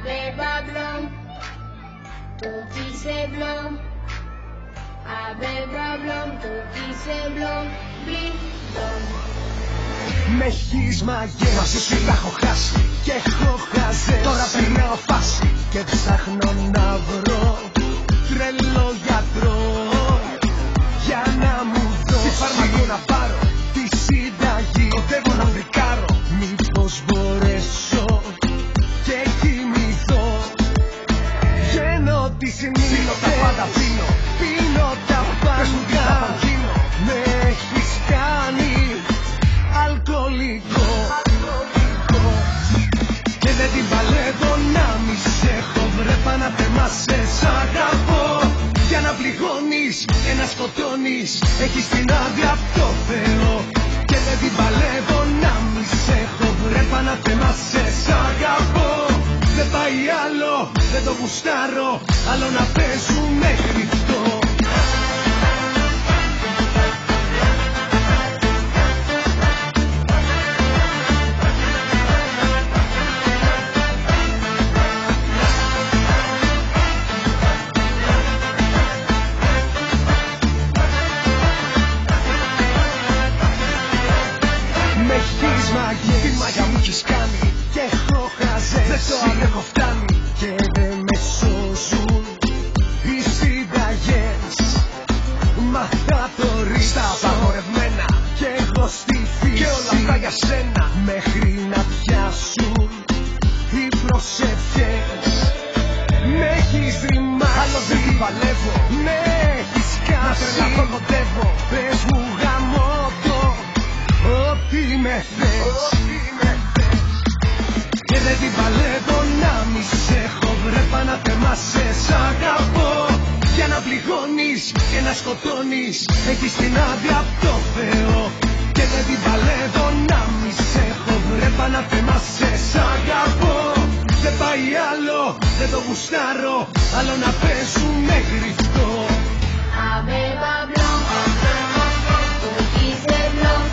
Babylon, tout qui c'est blanc. Avec Babylon, tout qui c'est blanc. Blim, με έχεις μαγεύσει, μαζί σου τα έχω χάσει και έχω χαζεύσει. Τώρα περνάω φάση και ψάχνω να βρω τρελό γιατρό για να μου δώσει τι φάρμακο να πάρω, τη συνταγή κοντεύω να βρικάρω. Μήπως μπορέσω και κοιμηθώ. Βγαίνω τη συνήθεια, πίνω τα πάντα, πίνω τα πάντα. Πες μου τι θα παγίνω, με έχεις κάνει αλκοολικό. Και δεν την παλεύω να μη σε έχω, βρε παναθεμά σε αγαπώ. Για να πληγώνεις και να σκοτώνεις, έχεις την άδεια από το Θεό. Και δεν την παλεύω να μη σε έχω, βρε παναθεμά σε αγαπώ. Δεν πάει άλλο, δεν το γουστάρω, άλλο να παίζουμε κρυφτό. Τη μαγιά μου έχεις κάνει και έχω χαζεύσει. Δεν το αντέχω, φτάνει και δεν με σώζουν οι συνταγές. Μα θα το ρίξω στα απαγορευμένα κι εγώ στη φύση. Και όλα αυτά για σένα μέχρι να πιάσουν οι προσευχές. Με έχεις ρημάσει, άλλο δεν την παλεύω. Με έχεις κάσει, να τρελαθώ κοντεύω. Πες μου γαμώ το ό,τι με θες. Και δεν την παλεύω να μη σε έχω, βρε παναθεμά σε αγαπώ. Για να πληγώνεις και να σκοτώνεις, έχεις την άδεια από το Θεό. Και δεν την παλεύω να μη σε έχω, βρε παναθεμά σε αγαπώ. Δεν πάει άλλο, δεν το γουστάρω, άλλο να παίζουμε κρυφτό. Avec Babylon, tout qui c'est blanc.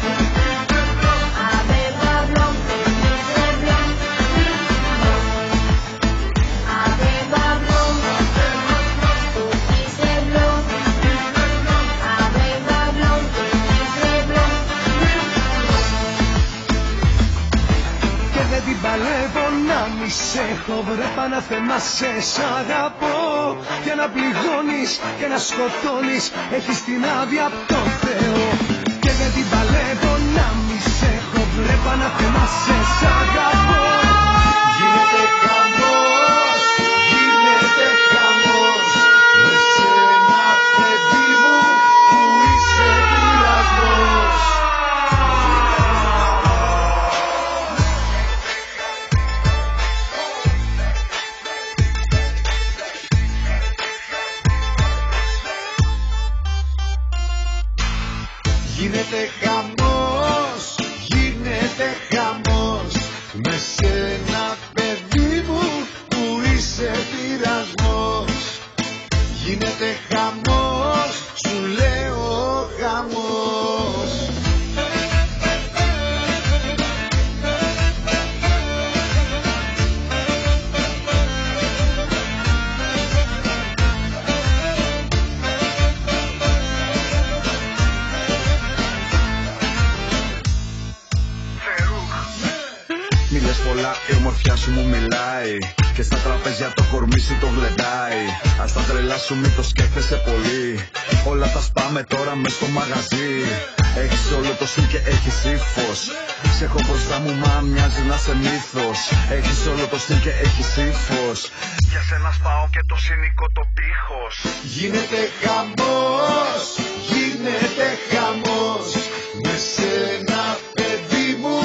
Παλεύω να μη σε έχω, βρε παναθεμά σε αγαπώ. Για να πληγώνεις και να σκοτώνεις, έχεις την άδεια από τον Θεό. Και δεν την παλεύω να μη σε έχω, βρε παναθεμά σε αγαπώ. Γίνεται χαμός, γίνεται χαμός, με σένα παιδί μου που είσαι πειρασμός. Γίνεται χαμός, γίνεται χαμός, με σένα παιδί μου που είσαι πειρασμός. Γίνεται χαμός, σου λέω χαμός. Μιλες πολλά, η ομορφιά σου μου μιλάει και στα τραπέζια το κορμί σου το γλεντάει. Ας τα τρελά σου μην το σκέφτεσαι πολύ, όλα τα σπάμε τώρα μες στο μαγαζί. Έχεις όλο το στυλ και έχεις ύφος, σε έχω μπροστά μου μα μοιάζει να σε μύθος. Έχεις όλο το στυλ και έχεις ύφος, για σένα σπάω και το συνοικό το πύχος. Γίνεται χαμός, γίνεται χαμός, με σένα παιδί μου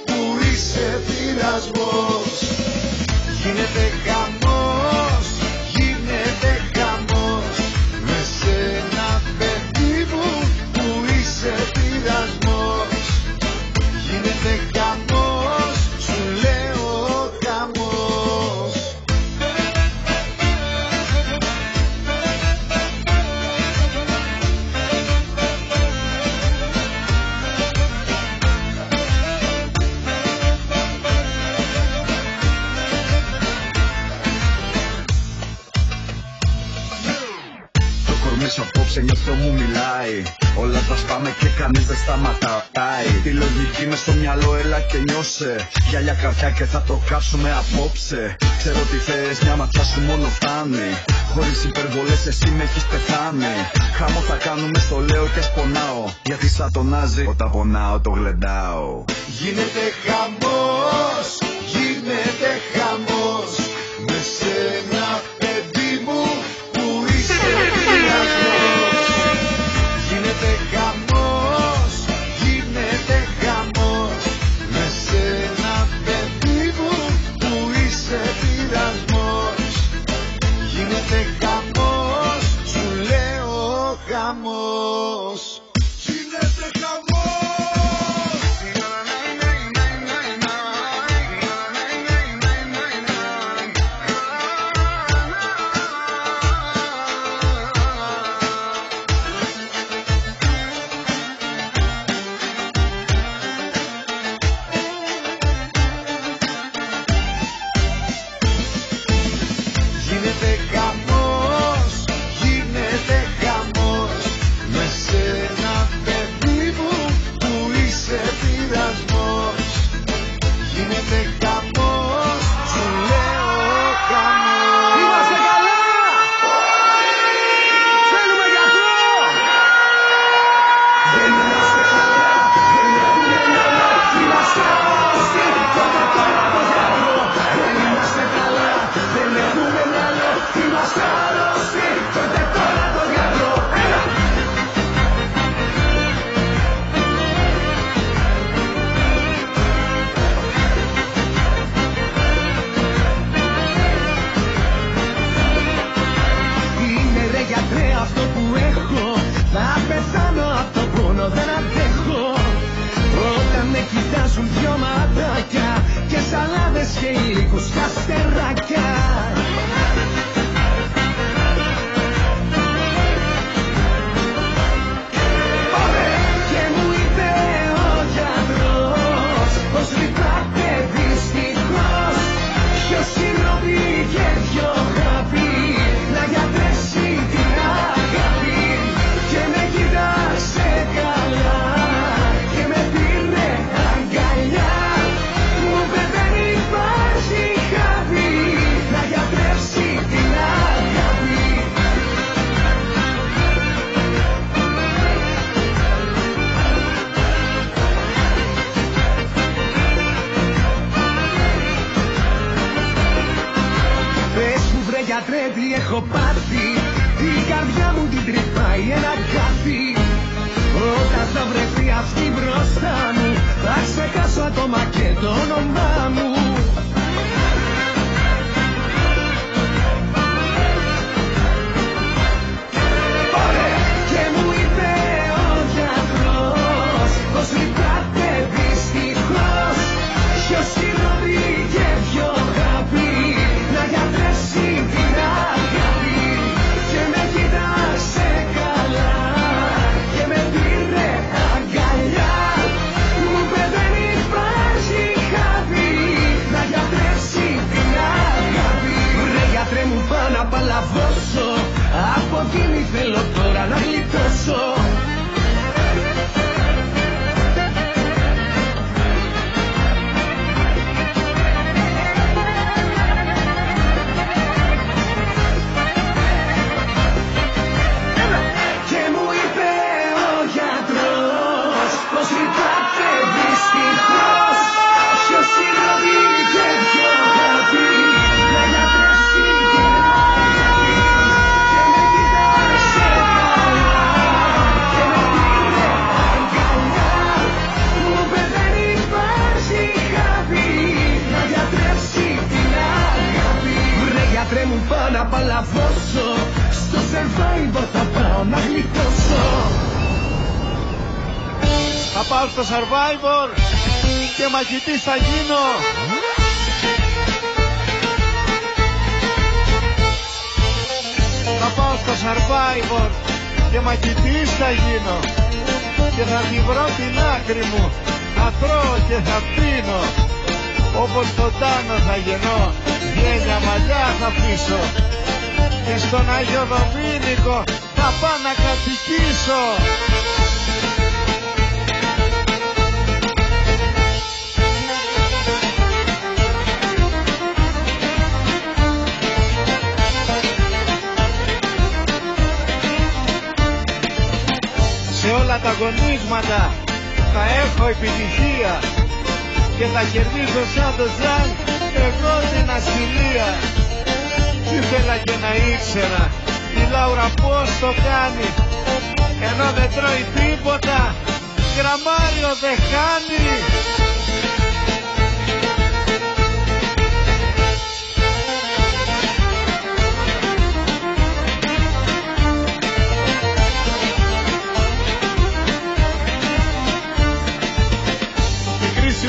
που είσαι πειρασμός. Γίνεται χαμός, γίνεται χαμός, με σένα παιδί μου που είσαι πειρασμός. Γίνεται χαμός, σου λέω χαμός. απόψε νιώθω μου μιλάει. Όλα τα σπάμε και κανείς δεν σταματάει. Τη λογική μες στο μυαλό έλα και νιώσε. Γυαλιά καρδιά και θα το κάψουμε απόψε. Ξέρω τι θες, μια ματιά σου μόνο φτάνει. Χωρίς υπερβολές εσύ με έχεις πεθάνει. Χάμο θα κάνουμε στο λέω και σπονάω. Γιατί σαν τον Νάζι όταν πονάω το γλεντάω. Γίνεται χαμός, γίνεται χαμός. Με σένα παιδί μου που είσαι πειρασμός. Γίνεται χαμός, γίνεται χαμός. Με σένα παιδί μου που είσαι πειρασμός. Γίνεται χαμός, σου λέω χαμός. Γίνεται χαμός. Γίνεται χαμός, γίνεται χαμός. Με σένα παιδί μου που είσαι πειρασμός. Γίνεται χαμός, σου λέω χαμός. Είμαστε καλά! Θέλουμε γιατρό! Δεν είμαστε καλά, δεν έχουμε νερό. Είμαστε άρρωστοι, τότε τώρα το γιατρό. Δεν είμαστε καλά, δεν έχουμε νερό. Είμαστε άρρωστοι, τότε τώρα το γιατρό. Έλα! Είναι ρε γιατρέ αυτό που έχω. Θα πεθάνω απ' το πόνο, δεν αντέχω. Όταν με κοιτάζουν δυο ματάκια και σαλάδες και ήλικους καστεράκια. Και μου είπε ο γιατρός πως λυπάται δυστυχώς. Ποιος συνροπή και δυο χαπή να γιατρέσει την αγάπη. Και με κοίταξε καλά και με πήρε αγκαλιά. Μου είπε δεν υπάρχει χαπή να γιατρέσει την αγάπη. Πες μου βρε γιατρέ τι έχω πάθει. Η καρδιά μου την τρυπάει ένα κάθι. Όταν θα βρεθεί αυτή μπροστά μου θα ξεχάσω ακόμα και το όνομά μου. Και μου είπε ο γιατρός πως λυπάται δυστυχώς. Ποιος συνοδεί και ποιο αγάπη να γιατρέσει την αγάπη. Και με κοίταξε καλά και με πήρε αγκαλιά. Μου είπε δεν υπάρχει αγάπη να γιατρέσει την αγάπη. Ρε γιατρέ μου πάω να παλαβώσω. Από εκείνη θέλω τώρα να γλιτώσω. Και μου είπε ο γιατρός πως λυπάται δυστυχώς. Ποιος συνοδεί και ποιο αγάπη να γιατρέσει την αγάπη. Και με κοίταξε καλά και με πήρε αγκαλιά. Μου είπε δεν υπάρχει αγάπη να γιατρέσει την αγάπη. Ρε γιατρέ μου πάω να παλαβώσω. Στο Survivor θα πάω να γλιτώσω. Θα πάω στο Survivor και μαχητής θα γίνω. Θα πάω στο Survivor και μαχητής θα γίνω. Και θα τη βρω την άκρη μου, θα τρώω και θα πίνω. Όπως τον Τάνο θα γεννώ, γένια μαλλιά θα πείσω. Και στον Άγιο Δομήνικο θα πάω να κατοικήσω. Σε όλα τα αγωνίσματα θα έχω επιτυχία και θα κερδίζω σαν το Τζαν εγώ την ασυλία. Ήθελα και να ήξερα η Λάουρα πως το κάνει, ενώ δεν τρώει τίποτα, γραμμάριο δεν χάνει.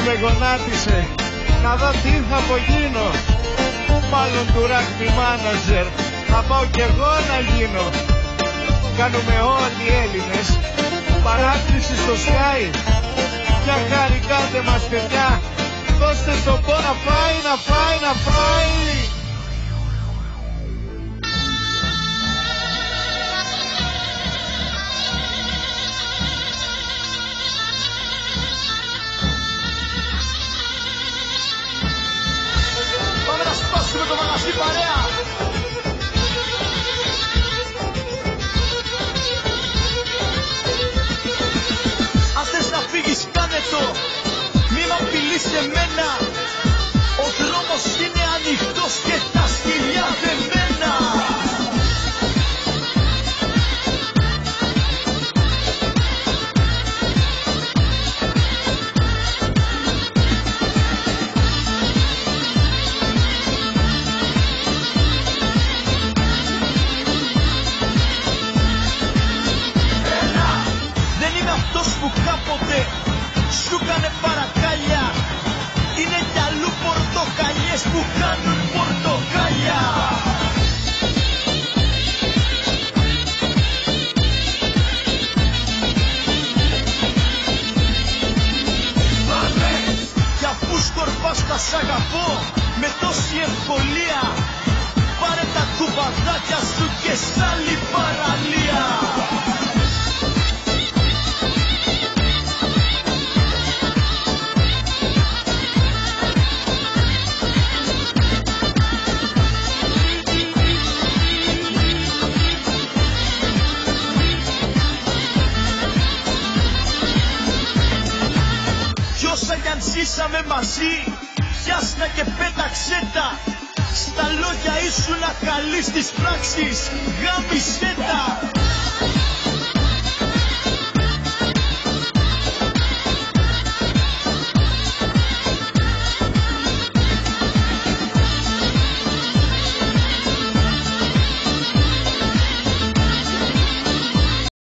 Με γονάτισε να δω τι θα απογίνω. Μάλλον του rugby manager θα πάω κι εγώ να γίνω. Κάνουμε όλοι οι Έλληνες παράκληση στο Sky. Μια χάρη κάντε μας παιδιά, δώστε στον πό να φάει, να φάει, να φάει. Σπάσουμε το μαγαζί παρέα. Αν θες να φύγεις κάνε το, μη μ' απειλείς εμένα. Ο δρόμος είναι ανοιχτός και τα σκυλιά δεμένα. Που κάποτε σου κάνε παρακάλια, είναι κι αλλού πορτοκαλιές που κάνουν πορτοκάλια. Πάμε! Κι αφού σκορπάς τα σ' αγαπώ με τόση ευκολία, πάρε τα κουβαδάκια σου και σ' άλλη παραλία. Όσα κι αν ζήσαμε μαζί, πιάστα και πέταξέ τα. Στα λόγια ήσουνα καλή, στις πράξεις γάμισέ τα.